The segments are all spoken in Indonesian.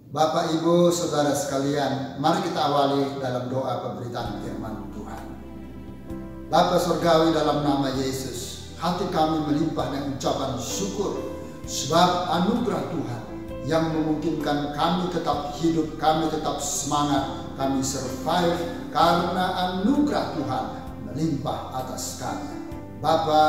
Bapak, Ibu, Saudara sekalian, mari kita awali dalam doa pemberitaan firman Tuhan. Bapa Surgawi, dalam nama Yesus, hati kami melimpah dengan ucapan syukur sebab anugerah Tuhan yang memungkinkan kami tetap hidup, kami tetap semangat, kami survive karena anugerah Tuhan melimpah atas kami. Bapa,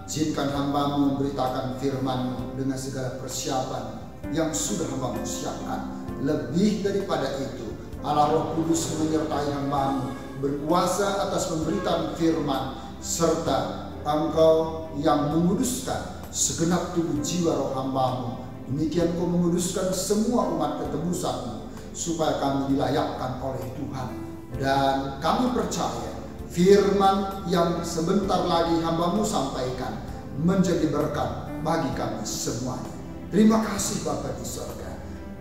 izinkan hamba-Mu memberitakan firman-Mu dengan segala persiapan yang sudah hamba-Mu siapkan. Lebih daripada itu, Allah Roh Kudus menyertai hamba-Mu, berkuasa atas pemberitaan firman, serta Engkau yang menguduskan segenap tubuh jiwa roh hamba-Mu. Demikian Kau menguduskan semua umat ketebusan-Mu, supaya kami dilayakkan oleh Tuhan. Dan kami percaya firman yang sebentar lagi hamba-Mu sampaikan menjadi berkat bagi kami semuanya. Terima kasih Bapa di surga.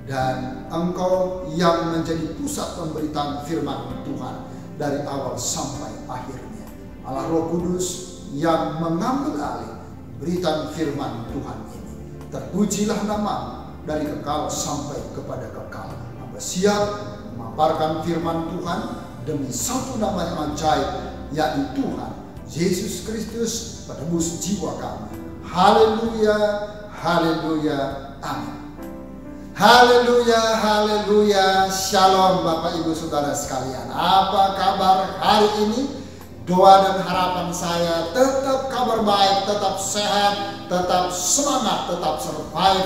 Dan Engkau yang menjadi pusat pemberitaan firman Tuhan dari awal sampai akhirnya. Allah Roh Kudus yang mengambil alih beritaan firman Tuhan ini. Terpujilah nama dari kekal sampai kepada kekal. Hamba siap memaparkan firman Tuhan demi satu nama yang ajaib, yaitu Tuhan Yesus Kristus, penebus jiwa kami. Haleluya, haleluya, amin. Haleluya, haleluya, shalom Bapak Ibu Saudara sekalian. Apa kabar hari ini? Doa dan harapan saya tetap kabar baik, tetap sehat, tetap semangat, tetap survive.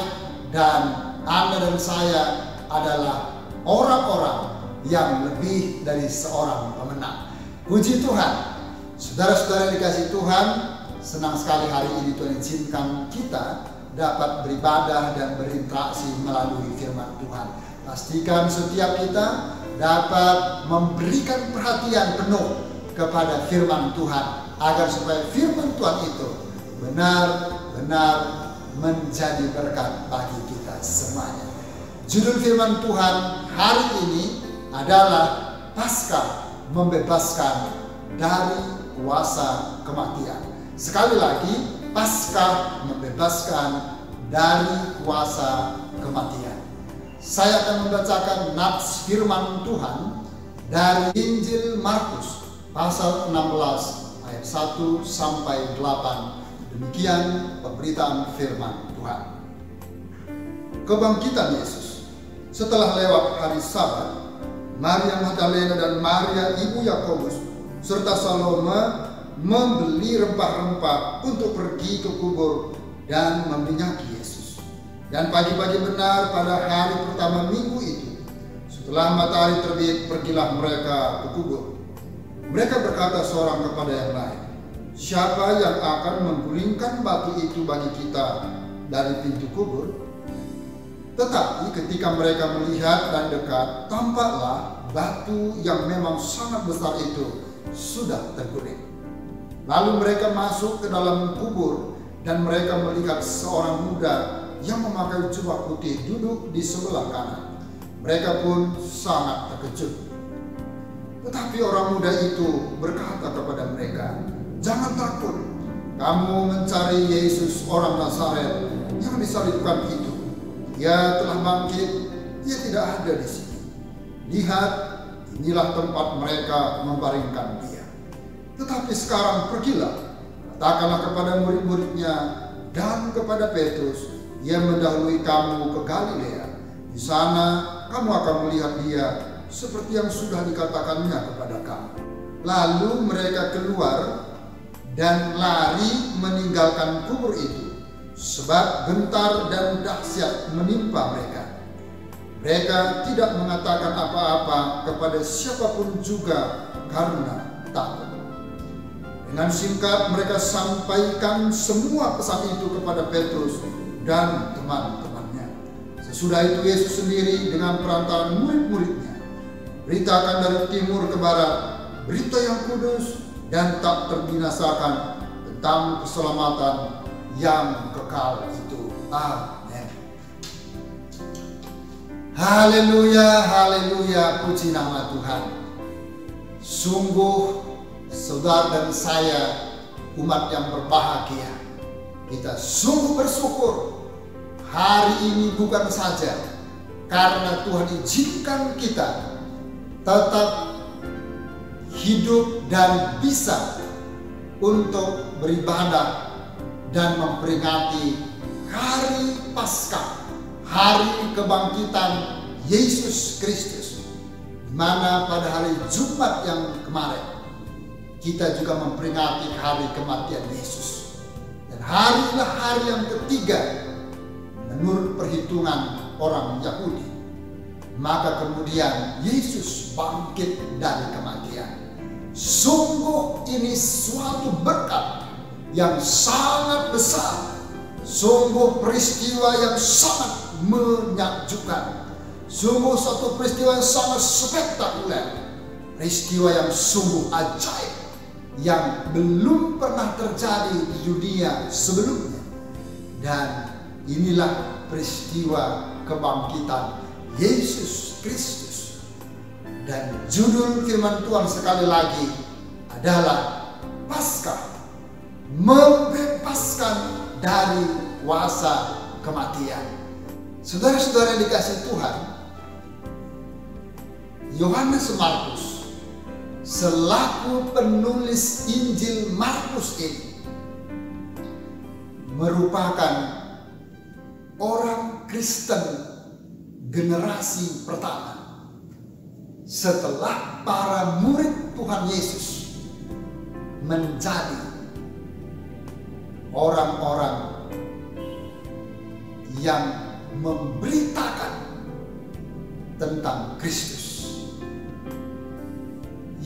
Dan Anda dan saya adalah orang-orang yang lebih dari seorang pemenang. Puji Tuhan. Saudara-saudara dikasih Tuhan, senang sekali hari ini Tuhan izinkan kita dapat beribadah dan berinteraksi melalui firman Tuhan. Pastikan setiap kita dapat memberikan perhatian penuh kepada firman Tuhan, agar supaya firman Tuhan itu benar-benar menjadi berkat bagi kita semuanya. Judul firman Tuhan hari ini adalah Paskah membebaskan dari kuasa kematian. Sekali lagi, Paskah membebaskan dari kuasa kematian. Saya akan membacakan nats firman Tuhan dari Injil Markus pasal 16 ayat 1 sampai 8. Demikian pemberitaan firman Tuhan. Kebangkitan Yesus. Setelah lewat hari Sabat, Maria Magdalena dan Maria ibu Yakobus serta Salome membeli rempah-rempah untuk pergi ke kubur dan meminyaki Yesus. Dan pagi-pagi benar pada hari pertama minggu itu, setelah matahari terbit, pergilah mereka ke kubur. Mereka berkata seorang kepada yang lain, "Siapa yang akan menggulingkan batu itu bagi kita dari pintu kubur?" Tetapi ketika mereka melihat dan dekat, tampaklah batu yang memang sangat besar itu sudah terguling. Lalu mereka masuk ke dalam kubur dan mereka melihat seorang muda yang memakai jubah putih duduk di sebelah kanan. Mereka pun sangat terkejut. Tetapi orang muda itu berkata kepada mereka, "Jangan takut, kamu mencari Yesus orang Nazaret yang disalibkan itu. Dia telah bangkit, dia tidak ada di sini. Lihat, inilah tempat mereka membaringkan dia. Tetapi sekarang pergilah, katakanlah kepada murid-muridnya dan kepada Petrus, ia mendahului kamu ke Galilea. Di sana kamu akan melihat dia seperti yang sudah dikatakannya kepada kamu." Lalu mereka keluar dan lari meninggalkan kubur itu, sebab gentar dan dahsyat menimpa mereka. Mereka tidak mengatakan apa-apa kepada siapapun juga karena takut. Dengan singkat mereka sampaikan semua pesan itu kepada Petrus dan teman-temannya. Sesudah itu Yesus sendiri dengan perantaraan murid-muridnya beritakan dari timur ke barat berita yang kudus dan tak terbinasakan tentang keselamatan yang kekal itu. Amin. Haleluya, haleluya, puji nama Tuhan. Sungguh saudara dan saya umat yang berbahagia. Kita sungguh bersyukur hari ini bukan saja karena Tuhan izinkan kita tetap hidup dan bisa untuk beribadah dan memperingati hari Paskah, hari kebangkitan Yesus Kristus, di mana pada hari Jumat yang kemarin kita juga memperingati hari kematian Yesus. Dan hari inilah hari yang ketiga menurut perhitungan orang Yahudi. Maka kemudian Yesus bangkit dari kematian. Sungguh ini suatu berkat yang sangat besar. Sungguh peristiwa yang sangat menyakjubkan. Sungguh suatu peristiwa yang sangat spektakuler. Peristiwa yang sungguh ajaib, yang belum pernah terjadi di dunia sebelumnya. Dan inilah peristiwa kebangkitan Yesus Kristus. Dan judul firman Tuhan sekali lagi adalah Paskah, membebaskan dari kuasa kematian. Saudara-saudara yang dikasihi Tuhan, Yohanes Markus selaku penulis Injil Markus ini merupakan orang Kristen generasi pertama setelah para murid Tuhan Yesus menjadi orang-orang yang memberitakan tentang Kristus.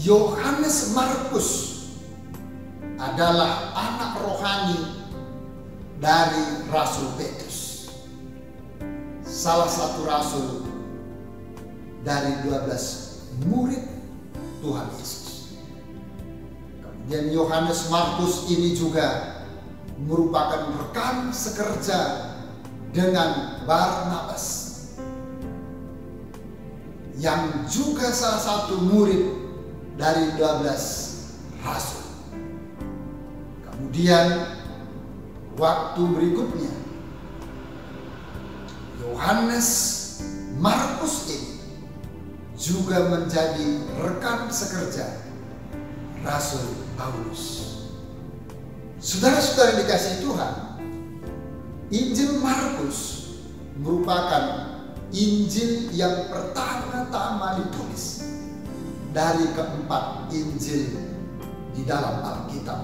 Yohanes Markus adalah anak rohani dari Rasul Petrus, salah satu rasul dari 12 murid Tuhan Yesus. Kemudian Yohanes Markus ini juga merupakan rekan sekerja dengan Barnabas, yang juga salah satu murid dari 12 rasul. Kemudian waktu berikutnya Yohanes Markus ini juga menjadi rekan sekerja Rasul Paulus. Saudara-saudara yang dikasihi Tuhan, Injil Markus merupakan Injil yang pertama-tama ditulis dari keempat Injil di dalam Alkitab,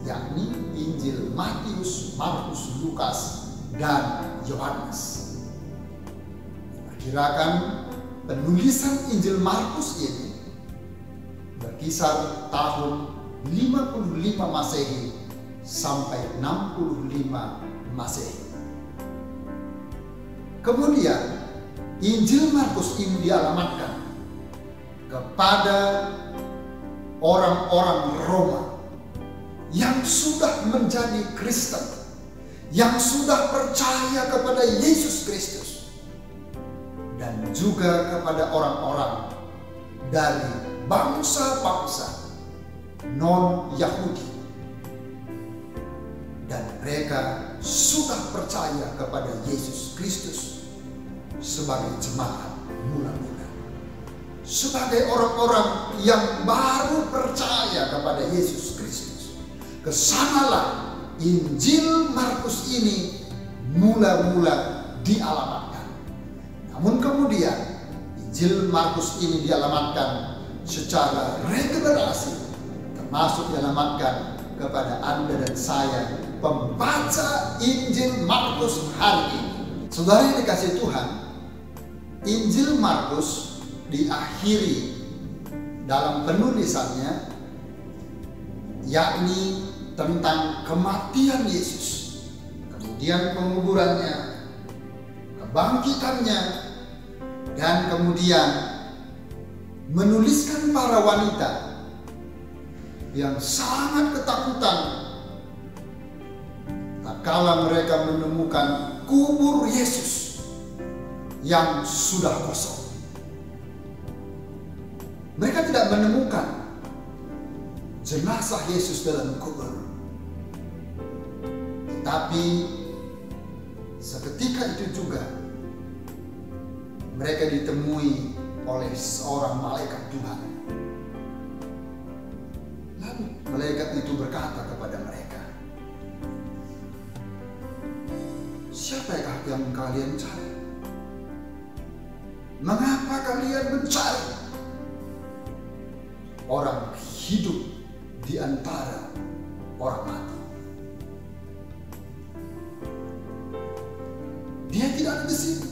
yakni Injil Matius, Markus, Lukas, dan Yohanes. Diperkirakan penulisan Injil Markus ini berkisar tahun 55 Masehi sampai 65 Masehi. Kemudian Injil Markus ini dialamatkan kepada orang-orang Roma yang sudah menjadi Kristen, yang sudah percaya kepada Yesus Kristus, dan juga kepada orang-orang dari bangsa-bangsa non-Yahudi, dan mereka sudah percaya kepada Yesus Kristus sebagai jemaat mula-mula, sebagai orang-orang yang baru percaya kepada Yesus Kristus. Kesanalah Injil Markus ini mula-mula dialamatkan. Namun kemudian Injil Markus ini dialamatkan secara regenerasi, termasuk dialamatkan kepada Anda dan saya, pembaca Injil Markus hari ini. Saudara yang dikasihi Tuhan, Injil Markus diakhiri dalam penulisannya, yakni tentang kematian Yesus, kemudian penguburannya, kebangkitannya, dan kemudian menuliskan para wanita yang sangat ketakutan tatkala mereka menemukan kubur Yesus yang sudah kosong. Mereka tidak menemukan jenazah Yesus dalam kubur, tetapi seketika itu juga mereka ditemui oleh seorang malaikat Tuhan. Lalu malaikat itu berkata kepada mereka, "Siapakah yang kalian cari? Mengapa kalian mencari orang hidup di antara orang mati? Dia tidak ada di sini.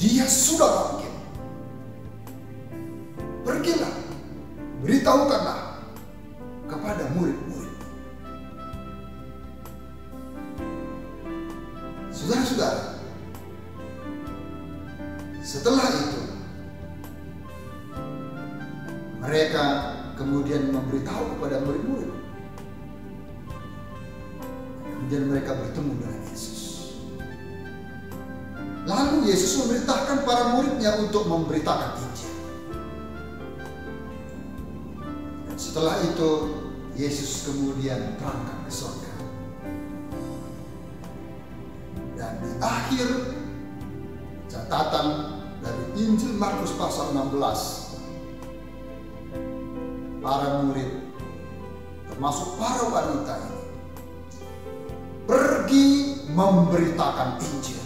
Dia sudah bangkit. Pergilah, beritahukanlah kepada murid-murid." Saudara-saudara, setelah itu mereka kemudian memberitahu kepada murid-murid. Kemudian mereka bertemu dengan Yesus. Lalu Yesus memerintahkan para muridnya untuk memberitakan Injil. Dan setelah itu Yesus kemudian terangkat ke surga. Dan di akhir catatan dari Injil Markus pasal 16, para murid termasuk para wanita ini pergi memberitakan Injil.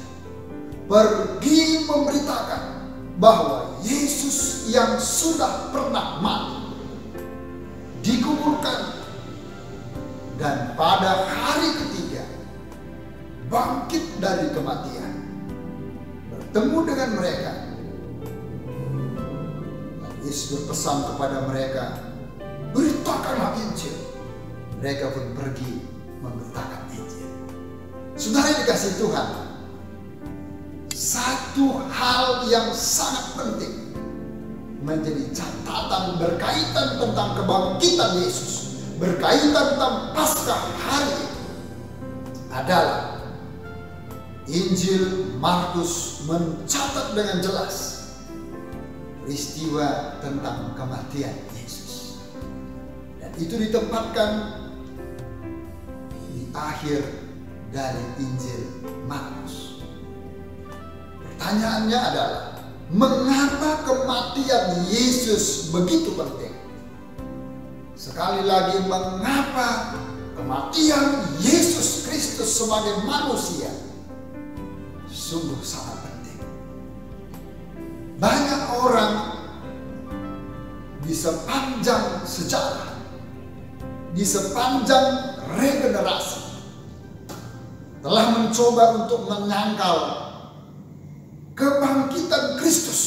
Pergi memberitakan bahwa Yesus yang sudah pernah mati, dikuburkan, dan pada hari ketiga bangkit dari kematian, bertemu dengan mereka. Dan Yesus berpesan kepada mereka, "Beritakanlah Injil." Mereka pun pergi memberitakan Injil. Saudara yang dikasihi Tuhan, satu hal yang sangat penting menjadi catatan berkaitan tentang kebangkitan Yesus, berkaitan tentang Paskah hari itu adalah Injil Markus mencatat dengan jelas peristiwa tentang kematian Yesus. Dan itu ditempatkan di akhir dari Injil Markus. Pertanyaannya adalah, mengapa kematian Yesus begitu penting? Sekali lagi, mengapa kematian Yesus Kristus sebagai manusia sungguh sangat penting? Banyak orang di sepanjang sejarah, di sepanjang regenerasi, telah mencoba untuk menyangkal kebangkitan Kristus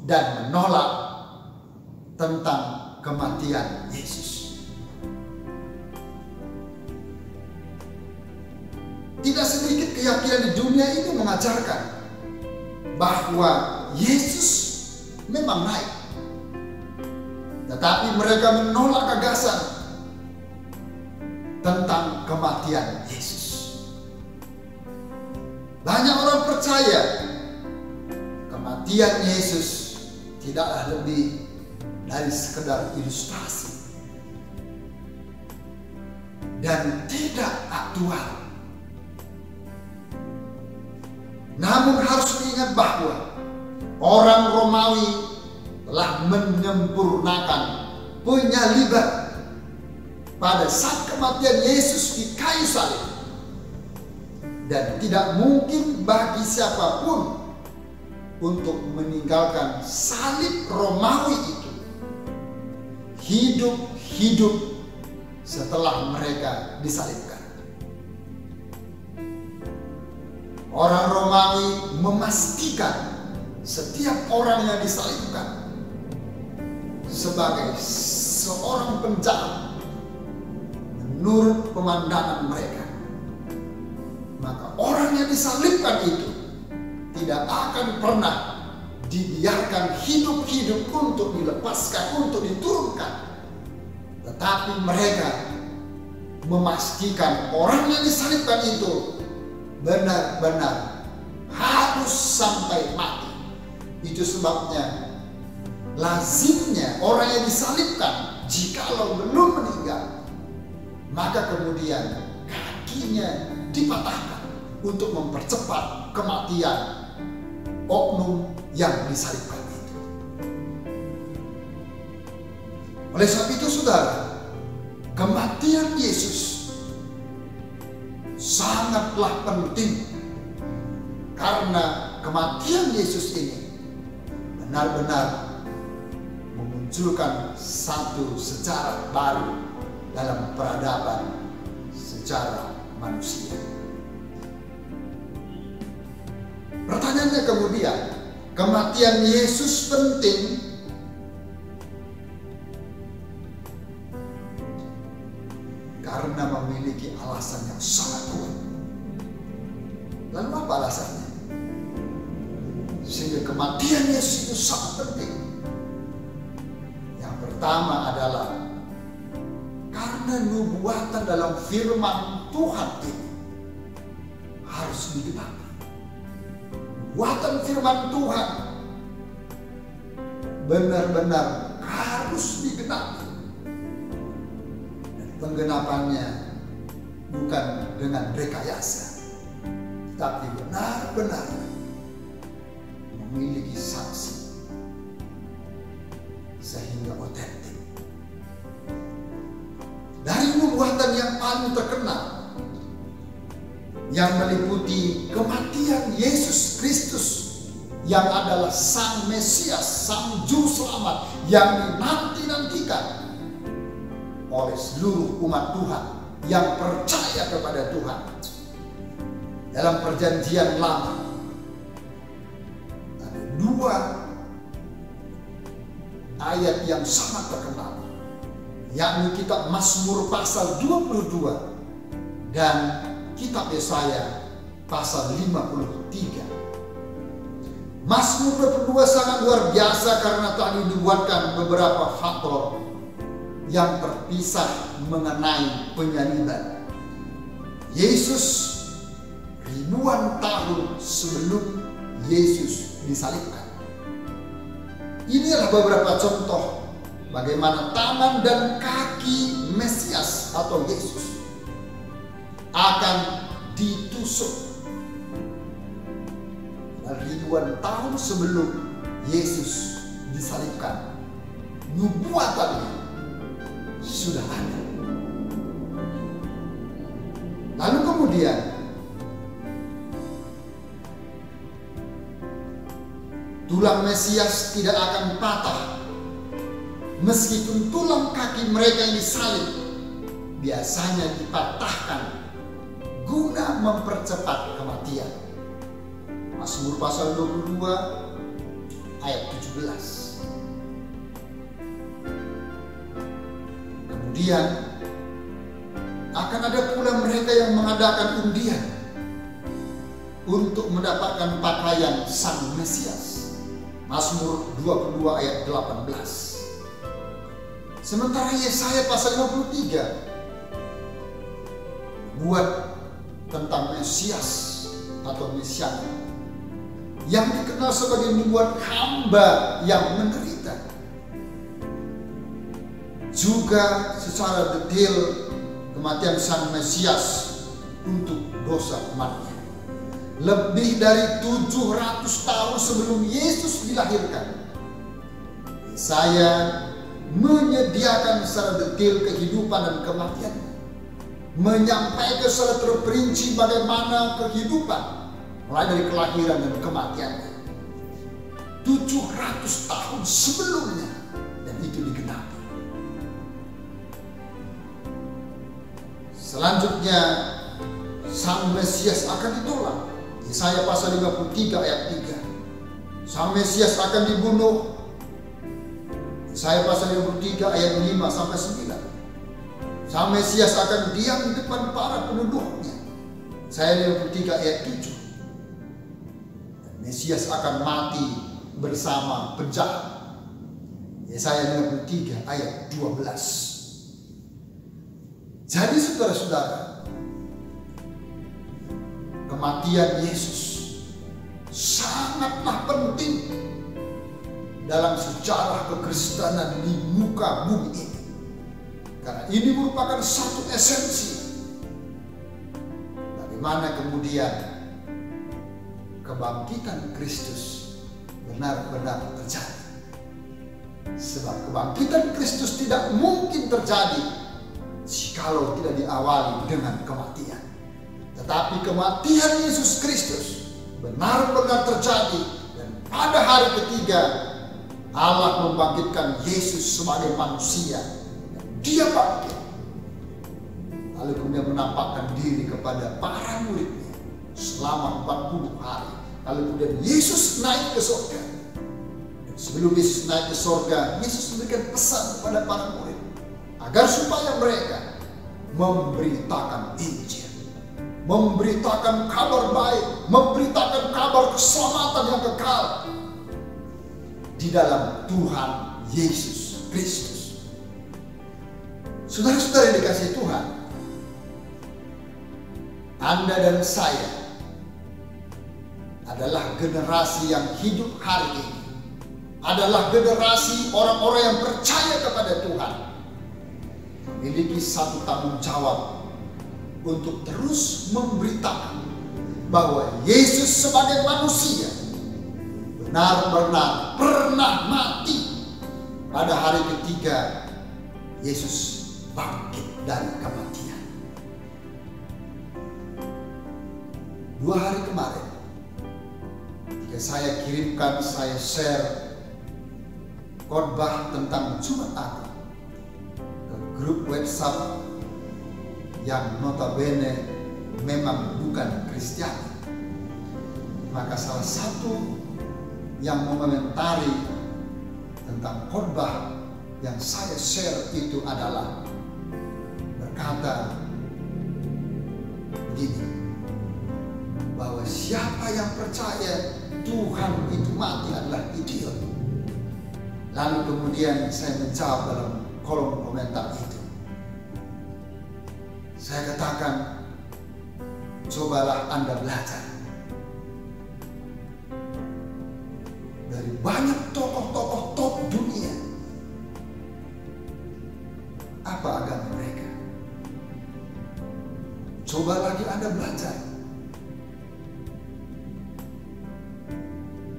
dan menolak tentang kematian Yesus. Tidak sedikit keyakinan di dunia ini mengajarkan bahwa Yesus memang naik, tetapi mereka menolak gagasan tentang kematian Yesus. Banyak orang percaya kematian Yesus tidaklah lebih dari sekedar ilustrasi dan tidak aktual. Namun harus diingat bahwa orang Romawi telah menyempurnakan penyaliban pada saat kematian Yesus di kayu salib, dan tidak mungkin bagi siapapun untuk meninggalkan salib Romawi itu hidup setelah mereka disalibkan. Orang Romawi memastikan setiap orang yang disalibkan sebagai seorang penjahat menurut pemandangan mereka. Maka orang yang disalibkan itu tidak akan pernah dibiarkan hidup-hidup untuk dilepaskan, untuk diturunkan. Tetapi mereka memastikan orang yang disalibkan itu benar-benar harus sampai mati. Itu sebabnya lazimnya orang yang disalibkan, jikalau belum meninggal, maka kemudian kakinya dipatahkan untuk mempercepat kematian oknum yang disalibkan itu. Oleh sebab itu saudara, kematian Yesus sangatlah penting, karena kematian Yesus ini benar-benar memunculkan satu sejarah baru dalam peradaban secara manusia. Pertanyaannya kemudian, kematian Yesus penting karena memiliki alasan yang sangat kuat. Lalu apa alasannya? Sehingga kematian Yesus itu sangat penting. Yang pertama adalah karena nubuatan dalam firman Tuhan ini harus digenapi. Nubuatan firman Tuhan benar-benar harus digenapi. Dan penggenapannya bukan dengan rekayasa, tapi benar-benar memiliki saksi sehingga otentik. Dari nubuatan yang paling terkenal yang meliputi kematian Yesus Kristus yang adalah Sang Mesias, Sang Juru Selamat yang dinanti-nantikan oleh seluruh umat Tuhan yang percaya kepada Tuhan. Dalam perjanjian lama ada 2 ayat yang sangat terkenal, yakni kitab Mazmur pasal 22 dan kitab Yesaya pasal 53. Mazmur 22 sangat luar biasa karena tadi dibuatkan beberapa faktor yang terpisah mengenai penyaliban Yesus ribuan tahun sebelum Yesus disalibkan. Inilah beberapa contoh bagaimana tangan dan kaki Mesias atau Yesus akan ditusuk ribuan tahun sebelum Yesus disalibkan. Nubuatannya sudah ada. Lalu kemudian tulang Mesias tidak akan patah meskipun tulang kaki mereka yang disalib biasanya dipatahkan guna mempercepat kematian. Mazmur pasal 22 ayat 17. Kemudian akan ada pula mereka yang mengadakan undian untuk mendapatkan pakaian Sang Mesias. Mazmur 22 ayat 18. Sementara Yesaya pasal 53 buat tentang Mesias atau Mesias yang dikenal sebagai nubuat hamba yang menderita. Juga secara detail kematian Sang Mesias untuk dosa umatnya. Lebih dari 700 tahun sebelum Yesus dilahirkan, Yesaya menyediakan secara detail kehidupan dan kematiannya, menyampaikan secara terperinci bagaimana kehidupan mulai dari kelahiran dan kematiannya 700 tahun sebelumnya, dan itu digenapi. Selanjutnya Sang Mesias akan ditolak. Yesaya pasal 53 ayat 3. Sang Mesias akan dibunuh. Yesaya pasal 53 ayat 5 sampai 9. Sang Mesias akan diam di depan para penduduknya. Yesaya 53 ayat 7. Mesias akan mati bersama penjahat. Yesaya 53 ayat 12. Jadi saudara-saudara, kematian Yesus sangatlah penting dalam sejarah kekristenan di muka bumi ini. Karena ini merupakan satu esensi bagaimana kemudian kebangkitan Kristus benar-benar terjadi. Sebab kebangkitan Kristus tidak mungkin terjadi jikalau tidak diawali dengan kematian. Tetapi kematian Yesus Kristus benar-benar terjadi, dan pada hari ketiga Allah membangkitkan Yesus sebagai manusia. Dia bangkit, lalu kemudian menampakkan diri kepada para muridnya selama 40 hari. Lalu kemudian Yesus naik ke surga. Dan sebelum Yesus naik ke surga, Yesus memberikan pesan kepada para murid agar supaya mereka memberitakan Injil, memberitakan kabar baik, memberitakan kabar keselamatan yang kekal di dalam Tuhan Yesus Kristus. Saudara-saudara yang dikasihi Tuhan, Anda dan saya adalah generasi yang hidup hari ini, adalah generasi orang-orang yang percaya kepada Tuhan, memiliki satu tanggung jawab untuk terus memberitakan bahwa Yesus sebagai manusia benar-benar pernah mati. Pada hari ketiga Yesus bangkit dari kematian. 2 hari kemarin ketika saya kirimkan, saya share khotbah tentang Jumat Agung ke grup WhatsApp yang notabene memang bukan Kristiani, maka salah satu yang mengomentari tentang khotbah yang saya share itu adalah berkata begini, bahwa siapa yang percaya Tuhan itu mati adalah idiot. Lalu kemudian saya menjawab dalam kolom komentar itu, saya katakan, cobalah Anda belajar dari banyak tokoh-tokoh top dunia. Apa agama mereka? Coba lagi Anda belajar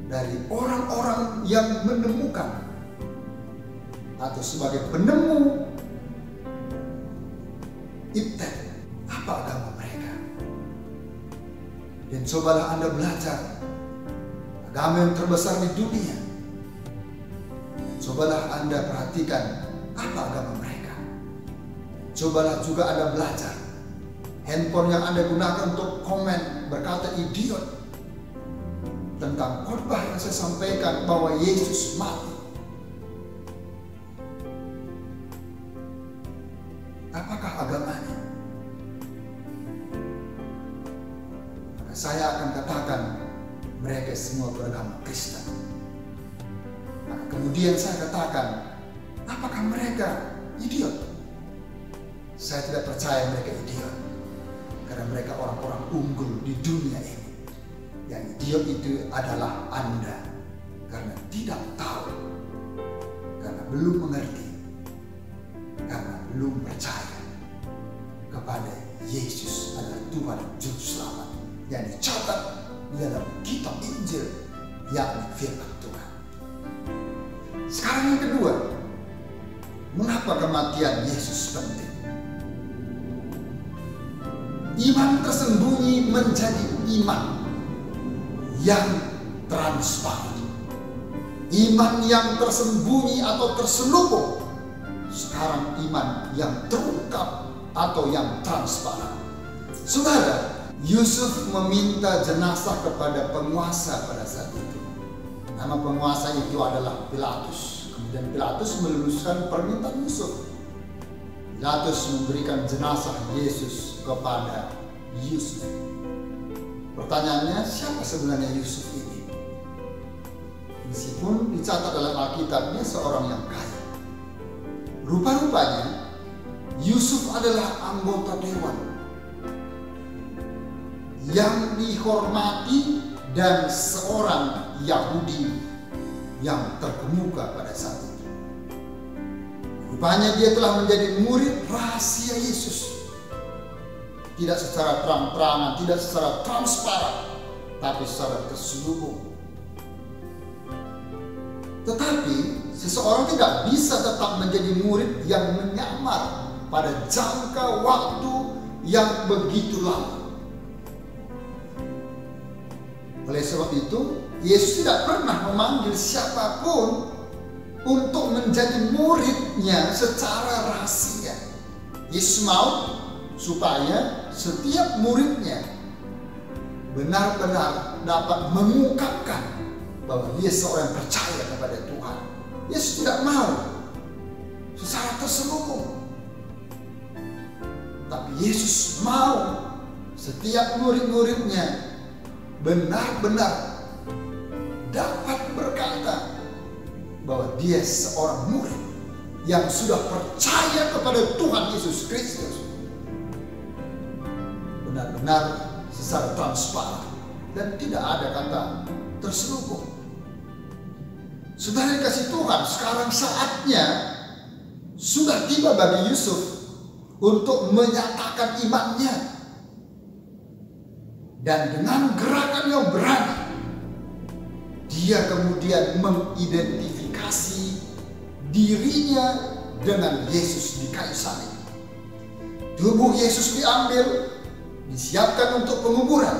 dari orang-orang yang menemukan atau sebagai penemu iptek. Apa agama mereka? Dan cobalah Anda belajar agama yang terbesar di dunia. Cobalah Anda perhatikan apa agama mereka. Cobalah juga Anda belajar handphone yang Anda gunakan untuk komen berkata idiot tentang khotbah yang saya sampaikan bahwa Yesus mati. Apakah agamanya? Maka saya akan katakan mereka semua beragama Kristen. Maka kemudian saya katakan, apakah mereka idiot? Saya tidak percaya mereka idiot, karena mereka orang-orang unggul di dunia ini. Yang idiot itu adalah Anda, karena tidak tahu, karena belum mengerti, karena belum percaya kepada Yesus adalah Tuhan Juru Selamat yang dicatat di dalam kitab Injil, yakni firman Tuhan. Sekarang yang kedua, mengapa kematian Yesus penting? Iman tersembunyi menjadi iman yang transparan. Iman yang tersembunyi atau terselubung, sekarang iman yang terungkap atau yang transparan. Saudara, Yusuf meminta jenazah kepada penguasa pada saat itu. Nama penguasa itu adalah Pilatus. Kemudian Pilatus meluluskan permintaan Yusuf. Pilatus memberikan jenazah Yesus kepada Yusuf. Pertanyaannya, siapa sebenarnya Yusuf ini? Meskipun dicatat dalam Alkitab dia seorang yang kaya, rupa-rupanya Yusuf adalah anggota dewan yang dihormati dan seorang Yahudi yang terkemuka pada saat itu. Rupanya dia telah menjadi murid rahasia Yesus. Tidak secara terang-terangan, tidak secara transparan, tapi secara terselubung. Tetapi seseorang tidak bisa tetap menjadi murid yang menyamar pada jangka waktu yang begitu lama. Oleh sebab itu, Yesus tidak pernah memanggil siapapun untuk menjadi muridnya secara rahasia. Yesus mau supaya setiap muridnya benar-benar dapat mengungkapkan bahwa dia seorang yang percaya kepada Tuhan. Yesus tidak mau secara terselubung. Tapi Yesus mau setiap murid-muridnya benar-benar dapat berkata bahwa dia seorang murid yang sudah percaya kepada Tuhan Yesus Kristus. Benar-benar secara transparan dan tidak ada kata terselubung. Saudara kasih Tuhan, sekarang saatnya sudah tiba bagi Yusuf untuk menyatakan imannya. Dan dengan gerakan yang berani, dia kemudian mengidentifikasi dirinya dengan Yesus di kayu salib. Tubuh Yesus diambil, disiapkan untuk penguburan,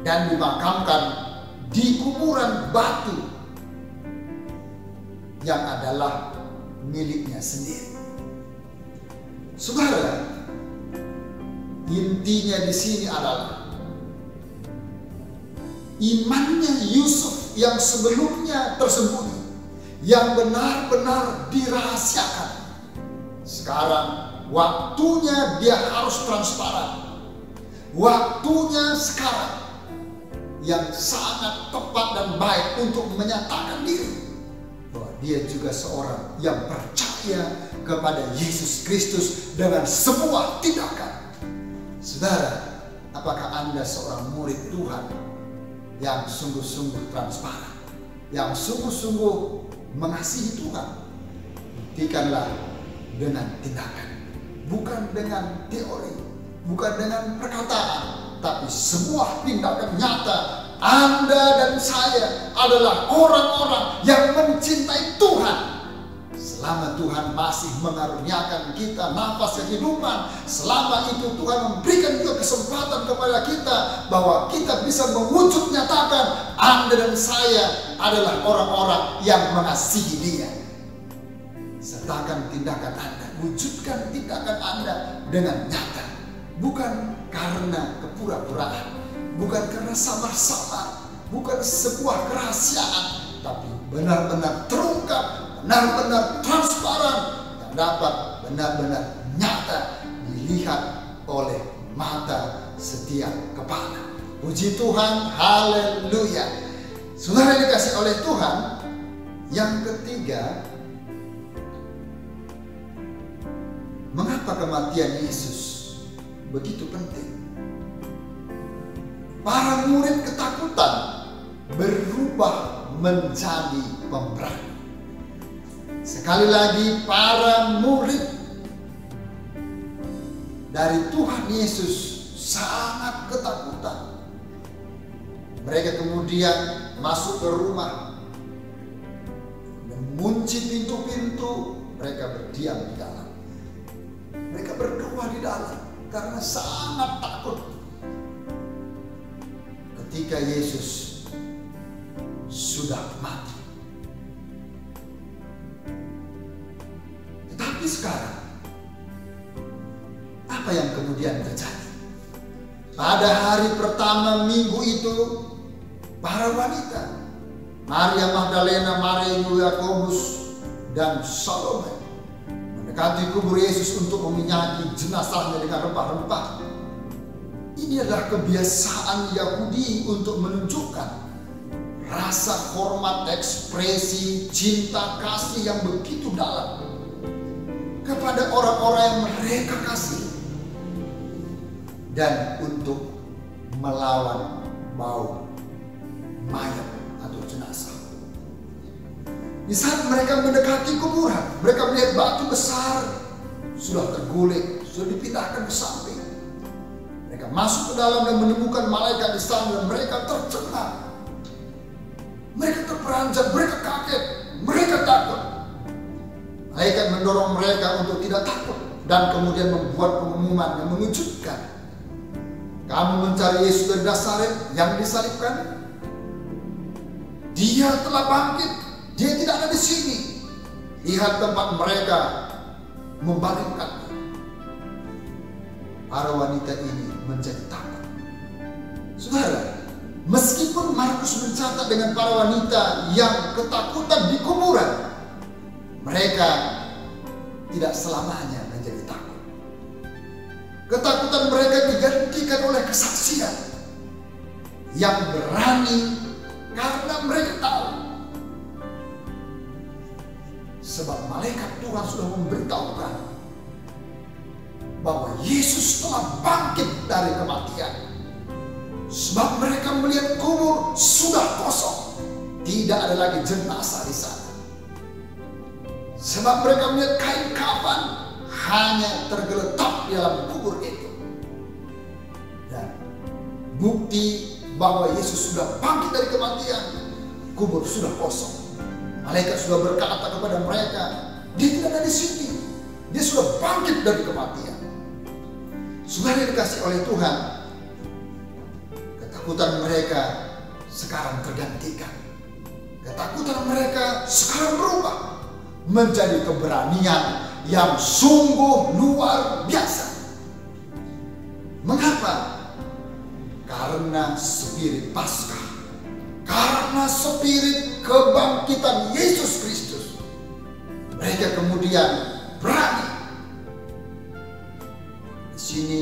dan dimakamkan di kuburan batu yang adalah miliknya sendiri. Saudara, intinya di sini adalah imannya Yusuf yang sebelumnya tersembunyi, yang benar-benar dirahasiakan. Sekarang waktunya dia harus transparan. Waktunya sekarang yang sangat tepat dan baik untuk menyatakan diri bahwa dia juga seorang yang percaya kepada Yesus Kristus dengan semua tindakan. Saudara, apakah Anda seorang murid Tuhan yang sungguh-sungguh transparan, yang sungguh-sungguh mengasihi Tuhan? Buktikanlah dengan tindakan, bukan dengan teori, bukan dengan perkataan, tapi semua tindakan nyata. Anda dan saya adalah orang-orang yang mencintai Tuhan. Selama Tuhan masih mengaruniakan kita nafas kehidupan, selama itu Tuhan memberikan juga kesempatan kepada kita bahwa kita bisa mewujud nyatakan Anda dan saya adalah orang-orang yang mengasihi Dia. Sertakan tindakan Anda, wujudkan tindakan Anda dengan nyata, bukan karena kepura-puraan, bukan karena samar-samar, bukan sebuah kerahasiaan, tapi benar-benar terungkap, benar-benar transparan, yang dapat benar-benar nyata dilihat oleh mata setiap kepala. Puji Tuhan, haleluya. Saudara yang dikasih oleh Tuhan, yang ketiga, mengapa kematian Yesus begitu penting? Para murid ketakutan berubah menjadi pemberani. Sekali lagi, para murid dari Tuhan Yesus sangat ketakutan. Mereka kemudian masuk ke rumah, mengunci pintu-pintu, mereka berdiam di dalam. Mereka berdoa di dalam karena sangat takut ketika Yesus sudah mati. Tetapi sekarang, apa yang kemudian terjadi? Pada hari pertama minggu itu, para wanita, Maria Magdalena, Maria Yakobus, dan Salome mendekati kubur Yesus untuk meminyaki jenazahnya dengan rempah-rempah. Ini adalah kebiasaan Yahudi untuk menunjukkan rasa hormat, ekspresi cinta kasih yang begitu dalam kepada orang-orang yang mereka kasih, dan untuk melawan bau mayat atau jenazah. Di saat mereka mendekati kuburan, mereka melihat batu besar sudah terguling, sudah dipindahkan ke samping. Mereka masuk ke dalam dan menemukan malaikat di sana, dan mereka tercengang. Mereka terperanjat, mereka kaget. takut. Malaikat mendorong mereka untuk tidak takut dan kemudian membuat pengumuman yang mengejutkan. Kamu mencari Yesus dari Nazaret yang disalibkan? Dia telah bangkit. Dia tidak ada di sini. Lihat tempat mereka membaringkannya. Para wanita ini menjadi takut. Saudara, meskipun Markus mencatat dengan para wanita yang ketakutan di kuburan, mereka tidak selamanya menjadi takut. Ketakutan mereka digantikan oleh kesaksian yang berani karena mereka tahu. Sebab malaikat Tuhan sudah memberitahukan bahwa Yesus telah bangkit dari kematian. Sebab mereka melihat kubur sudah kosong. Tidak ada lagi jenazah di sana. Sebab mereka melihat kain kafan hanya tergeletak di dalam kubur itu. Dan bukti bahwa Yesus sudah bangkit dari kematian, kubur sudah kosong. Malaikat sudah berkata kepada mereka, dia tidak ada di sini. Dia sudah bangkit dari kematian. Saudara dikasih oleh Tuhan, ketakutan mereka sekarang tergantikan. Ketakutan mereka sekarang berubah menjadi keberanian yang sungguh luar biasa. Mengapa? Karena spirit Paskah, karena spirit kebangkitan Yesus Kristus, mereka kemudian berani. Di sini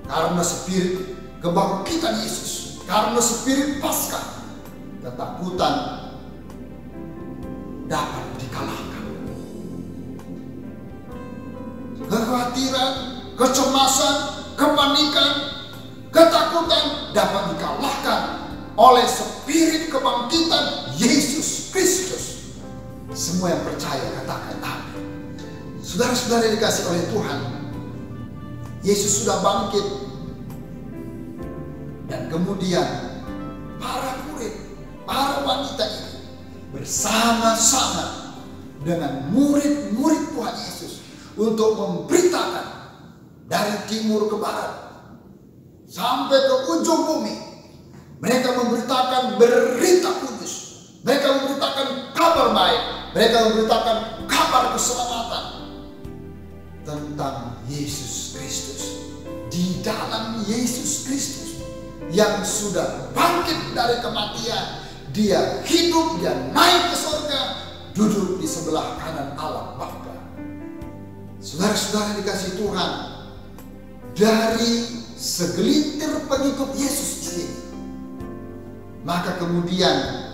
karena spirit kebangkitan Yesus, karena spirit Paskah, ketakutan dapat dikalahkan. Kekhawatiran, kecemasan, kepanikan, ketakutan dapat dikalahkan oleh spirit kebangkitan Yesus Kristus. Semua yang percaya katakan amin. Saudara-saudara dikasih oleh Tuhan, Yesus sudah bangkit. Dan kemudian para murid, para wanita ini bersama-sama dengan murid-murid Tuhan Yesus untuk memberitakan dari timur ke barat sampai ke ujung bumi. Mereka memberitakan berita kudus. Mereka memberitakan kabar baik. Mereka memberitakan kabar keselamatan tentang Yesus Kristus. Di dalam Yesus Kristus yang sudah bangkit dari kematian, dia hidup, dia naik ke surga, duduk di sebelah kanan Allah Bapa. Saudara-saudara dikasih Tuhan, dari segelintir pengikut Yesus ini, maka kemudian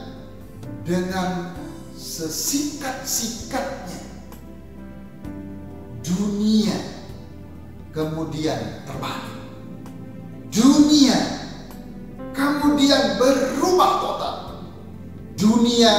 dengan sesikat-sikatnya dunia kemudian terbalik. Dunia kemudian berubah total. Dunia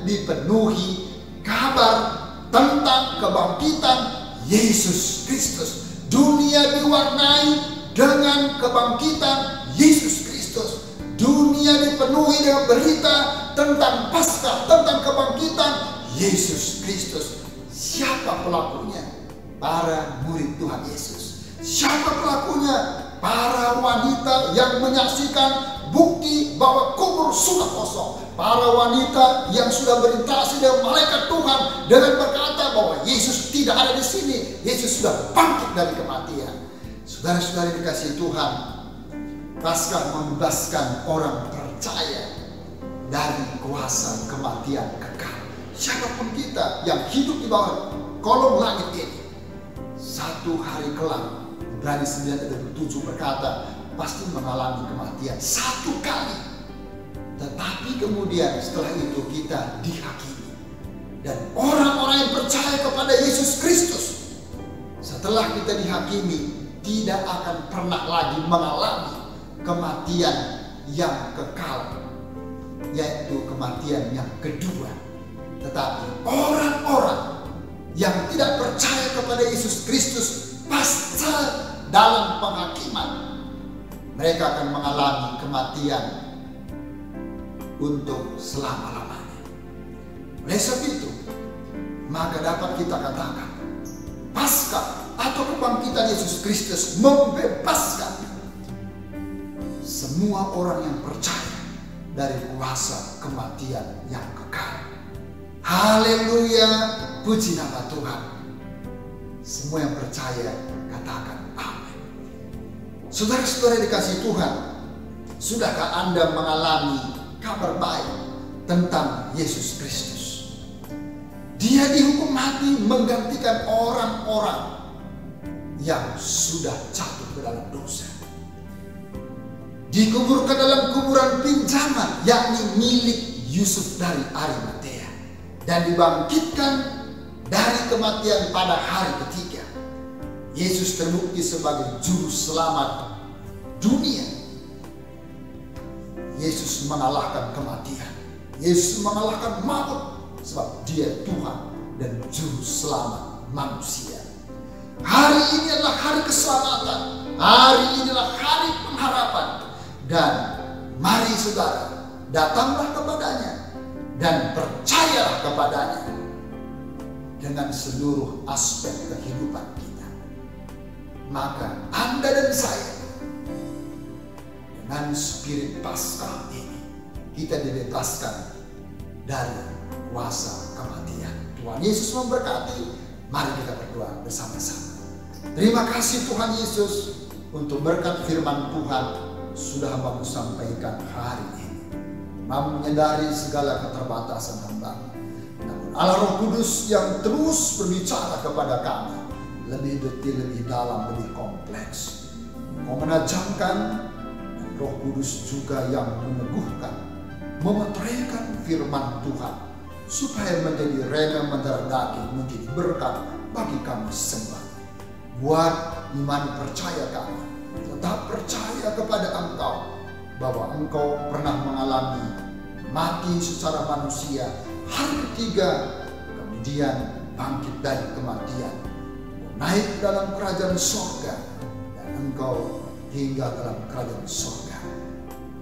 dipenuhi kabar tentang kebangkitan Yesus Kristus. Dunia diwarnai dengan kebangkitan Yesus Kristus. Dunia dipenuhi dengan berita tentang Paskah, tentang kebangkitan Yesus Kristus. Siapa pelakunya? Para murid Tuhan Yesus. Siapa pelakunya? Para wanita yang menyaksikan bukti bahwa kubur sudah kosong. Para wanita yang sudah berinteraksi dengan malaikat Tuhan dengan berkata bahwa Yesus tidak ada di sini. Yesus sudah bangkit dari kematian. Saudara-saudara dikasihi Tuhan, Paskah membebaskan orang percaya dari kuasa kematian kekal. Siapapun kita yang hidup di bawah kolong langit ini, satu hari kelak, Ibrani 9:7 berkata, pasti mengalami kematian satu kali. Tetapi kemudian setelah itu kita dihakimi. Dan orang-orang yang percaya kepada Yesus Kristus, setelah kita dihakimi, tidak akan pernah lagi mengalami kematian yang kekal, yaitu kematian yang kedua. Tetapi orang-orang yang tidak percaya kepada Yesus Kristus pasca dalam penghakiman, mereka akan mengalami kematian untuk selama-lamanya. Oleh sebab itu, maka dapat kita katakan, Paskah atau kebangkitan Yesus Kristus membebaskan semua orang yang percaya dari kuasa kematian yang kekal. Haleluya, puji nama Tuhan. Semua yang percaya katakan amin. Saudara-saudara dikasihi Tuhan, sudahkah Anda mengalami kabar baik tentang Yesus Kristus? Dia dihukum mati menggantikan orang-orang yang sudah jatuh ke dalam dosa. Dikuburkan dalam kuburan pinjaman, yakni milik Yusuf dari Arimatea, dan dibangkitkan dari kematian pada hari ketiga. Yesus terbukti sebagai juru selamat dunia. Yesus mengalahkan kematian. Yesus mengalahkan maut, sebab dia Tuhan dan juru selamat manusia. Hari ini adalah hari keselamatan. Hari ini adalah hari pengharapan. Dan mari saudara, datanglah kepadanya dan percayalah kepadanya dengan seluruh aspek kehidupan kita. Maka Anda dan saya, dengan spirit Paskah ini, kita dibebaskan dari kuasa kematian. Tuhan Yesus memberkati. Mari kita berdoa bersama-sama. Terima kasih Tuhan Yesus untuk berkat firman Tuhan sudah hamba sampaikan hari ini. Hamba menyadari segala keterbatasan hamba, namun Allah Roh Kudus yang terus berbicara kepada kami lebih detil, lebih dalam, lebih kompleks, mau menajamkan, dan Roh Kudus juga yang meneguhkan, memeteraikan firman Tuhan supaya menjadi rema mendarah daging, menjadi berkat bagi kami semua. Buat iman percaya kami, tetap percaya kepada Engkau bahwa Engkau pernah mengalami mati secara manusia, hari ketiga kemudian bangkit dari kematian, naik dalam kerajaan sorga, dan Engkau tinggal dalam kerajaan sorga.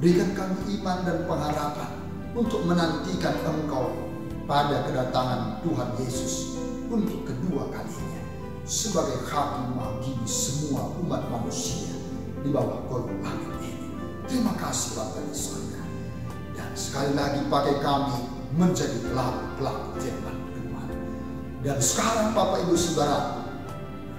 Berikan kami iman dan pengharapan untuk menantikan Engkau pada kedatangan Tuhan Yesus untuk kedua kalinya sebagai hakim menghakimi semua umat manusia di bawah kolong langit ini. Terima kasih Bapa di surga. Dan sekali lagi pakai kami menjadi pelaku-pelaku firman Tuhan. Dan sekarang Bapak Ibu Saudara,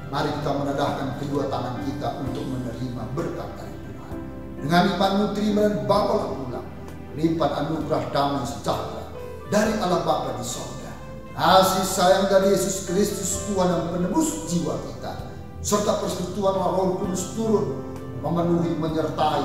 mari kita menadahkan kedua tangan kita untuk menerima berkat dari Tuhan. Dengan limpahan terima dan bawalah pulang limpahan anugerah damai sejahtera dari Allah Bapa di surga, kasih sayang dari Yesus Kristus Tuhan yang menebus jiwa kita, serta persekutuan Roh Kudus turun memenuhi, menyertai,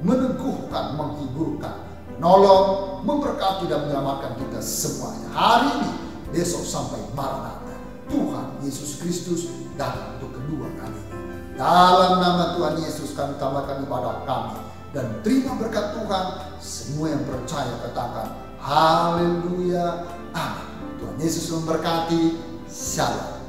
meneguhkan, menghiburkan, menolong, memberkati dan menyelamatkan kita semuanya. Hari ini, besok sampai Maranatha, Tuhan Yesus Kristus datang untuk kedua kalinya. Dalam nama Tuhan Yesus kami tambahkan ibadah kami dan terima berkat Tuhan. Semua yang percaya katakan haleluya, amin. Tuhan Yesus memberkati. Shalom.